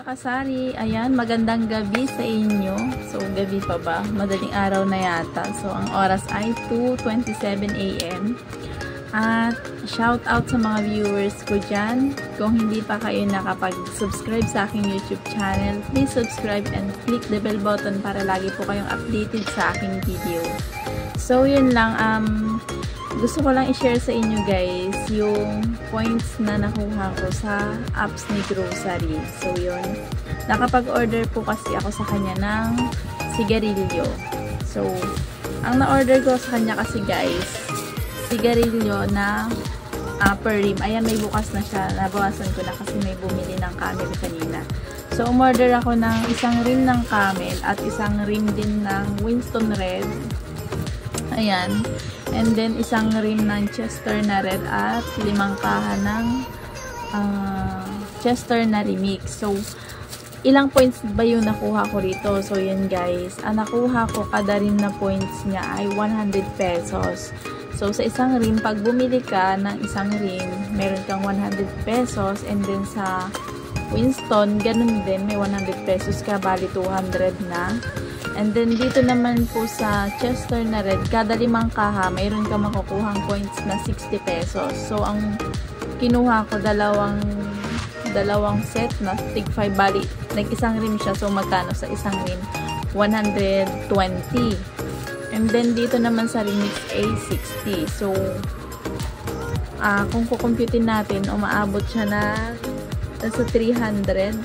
mga kasari, ayan, magandang gabi sa inyo. So, gabi pa ba? Madaling araw na yata. So, ang oras ay 2:27 AM. At shout out sa mga viewers ko dyan. Kung hindi pa kayo nakapag-subscribe sa aking YouTube channel, please subscribe and click the bell button para lagi po kayong updated sa aking video. So, yun lang. Gusto ko lang i-share sa inyo guys yung points na nakuha ko sa apps ni Grocery. So yun, nakapag-order po kasi ako sa kanya ng sigarilyo. So, ang na-order ko sa kanya kasi guys, sigarilyo na per rim. Ayan, may bukas na siya. Nabawasan ko na kasi may bumili ng Camel kanina. So, umorder ako ng isang rim ng Camel at isang rim din ng Winston Red. Ayan. And then, isang rim ng Chester na red at 5 kaha ng Chester na remix. So, ilang points ba yung nakuha ko rito? So, yun guys. Ang nakuha ko kada rim na points niya ay 100 pesos. So, sa isang rim, pag bumili ka ng isang rim, meron kang 100 pesos. And then, sa Winston, ganun din. May 100 pesos ka. Bali, 200 na. And then, dito naman po sa Chester na red, kada 5 kaha, mayroon ka makukuhang points na 60 pesos. So, ang kinuha ko, dalawang set na tig 5, bali, nag-isang rim siya. So, magkano sa isang rim? 120. And then, dito naman sa remix A, 60. So, kung kukumputin natin, umaabot siya na sa 300.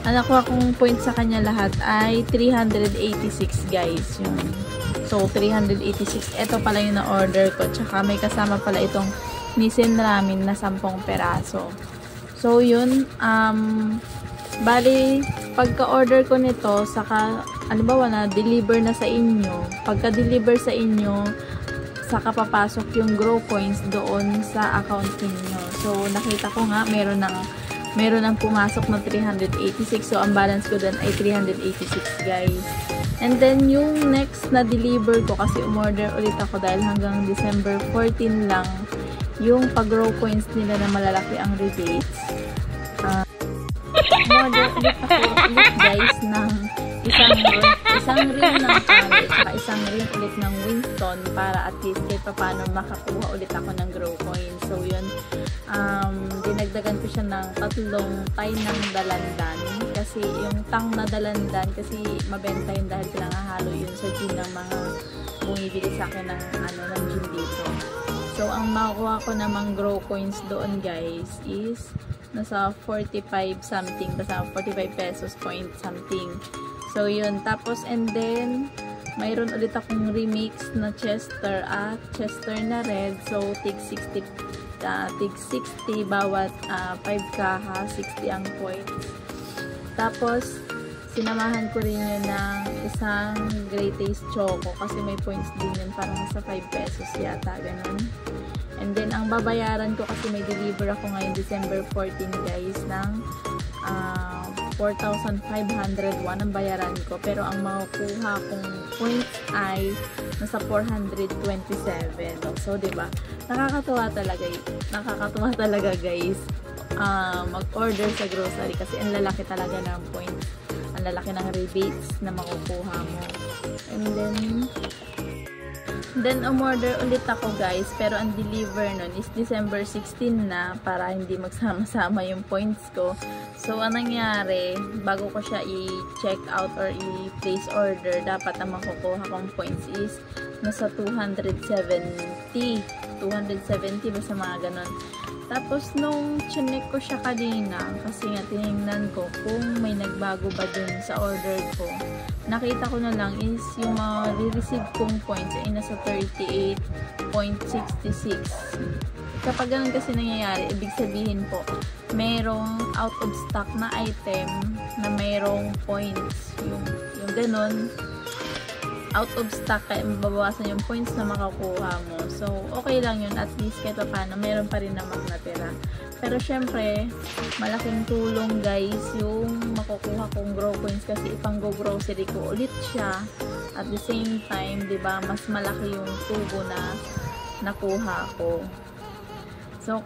Ang nakuha kong points sa kanya lahat ay 386 guys. Yun. So, 386. Ito pala yung na-order ko. Tsaka may kasama pala itong Nissin Ramen na 10 peraso. So, yun. Bali, pagka-order ko nito, saka, halimbawa na, deliver na sa inyo. Pagka-deliver sa inyo, saka papasok yung Grow Coins doon sa account niyo. So, nakita ko nga, meron ng pumasok na 386. So, ang balance ko dun ay 386 guys. And then, yung next na deliver ko, kasi umorder ulit ako dahil hanggang December 14 lang yung pag-grow coins nila na malalaki ang rebates. Umorder ulit ako ulit guys ng isang rim ng Camel at isang rim ulit ng Winston para at least kahit paano makakuha ulit ako ng grow coins. So, yun. Dinagdagan ko siya ng 3 tay ng dalandan kasi yung tang na dalandan kasi mabenta yun dahil pinangahalo yun sa gin ng mga bumibili sa akin ng gin dito. So, ang makuha ko namang grow coins doon guys is nasa 45 something, basta 45 pesos point something. So, yun. Tapos, and then mayroon ulit akong remix na Chester at Chester na red. So, tig 60 bawat 5 kaha, 60 ang points. Tapos, sinamahan ko rin yun ng isang Great Taste Choco kasi may points din yun, parang nasa 5 pesos yata, ganun. And then, ang babayaran ko kasi may deliver ako ngayon December 14 guys ng 4,501 ang bayaran ko. Pero ang makukuha kong points ay nasa 427. So, diba? Nakakatuwa talaga guys. Mag-order sa grocery kasi ang lalaki talaga ng points. Ang lalaki ng rebates na makukuha mo. And then umorder ulit ako guys, pero ang deliver nun is December 16 na para hindi magsama-sama yung points ko. So, anong nangyari, bago ko siya i-check out or i-place order, dapat ang makukuha kong points is nasa 270 basta mga ganon. Tapos, nung chinek ko siya kanina, kasi nga tinignan ko kung may nagbago ba dun sa order ko, nakita ko na lang is yung ma-receive kong points ay nasa 38.66. Kapag ganun kasi nangyayari, ibig sabihin po, merong out of stock na item na merong points. Yung ganun, out of stock, kaya mababawasan yung points na makakuha mo. So, okay lang yun. At least, kahit paano, meron pa rin namang natira. Pero, syempre, malaking tulong, guys, yung makukuha kong grow coins kasi ipang-go grocery ko ulit siya. At the same time, diba, mas malaki yung tubo na nakuha ko. So,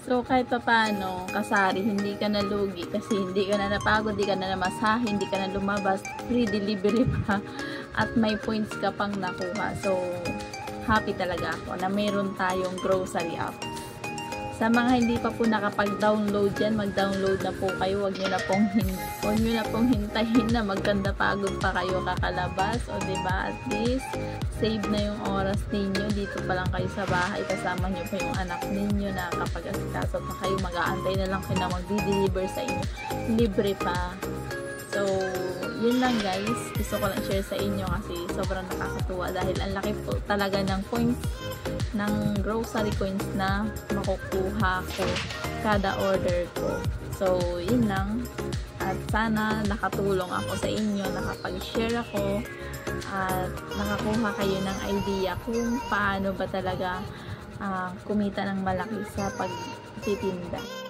So, kahit pa paano, kasari, hindi ka nalugi kasi hindi ka na napagod, hindi ka na namasahe, hindi ka na lumabas, free delivery pa, at may points ka pang nakuha. So, happy talaga ako na mayroon tayong grocery app. Sa mga hindi pa po nakapag-download yan, mag-download na po kayo. Huwag nyo na pong hintayin na magkanda pagod pa kayo kakalabas. O diba, at least, save na yung oras ninyo. Dito pa lang kayo sa bahay. Kasama nyo pa yung anak ninyo na kapag asikaso pa kayo, mag-aantay na lang kayo na mag-deliver sa inyo. Libre pa. So, yun lang guys. Gusto ko lang share sa inyo kasi sobrang nakakatuwa dahil ang laki po talaga ng points, ng grocery coins na makukuha ko kada order ko. So, yun lang. At sana nakatulong ako sa inyo, nakapag-share ako at nakakuha kayo ng idea kung paano ba talaga kumita ng malaki sa pagtitinda.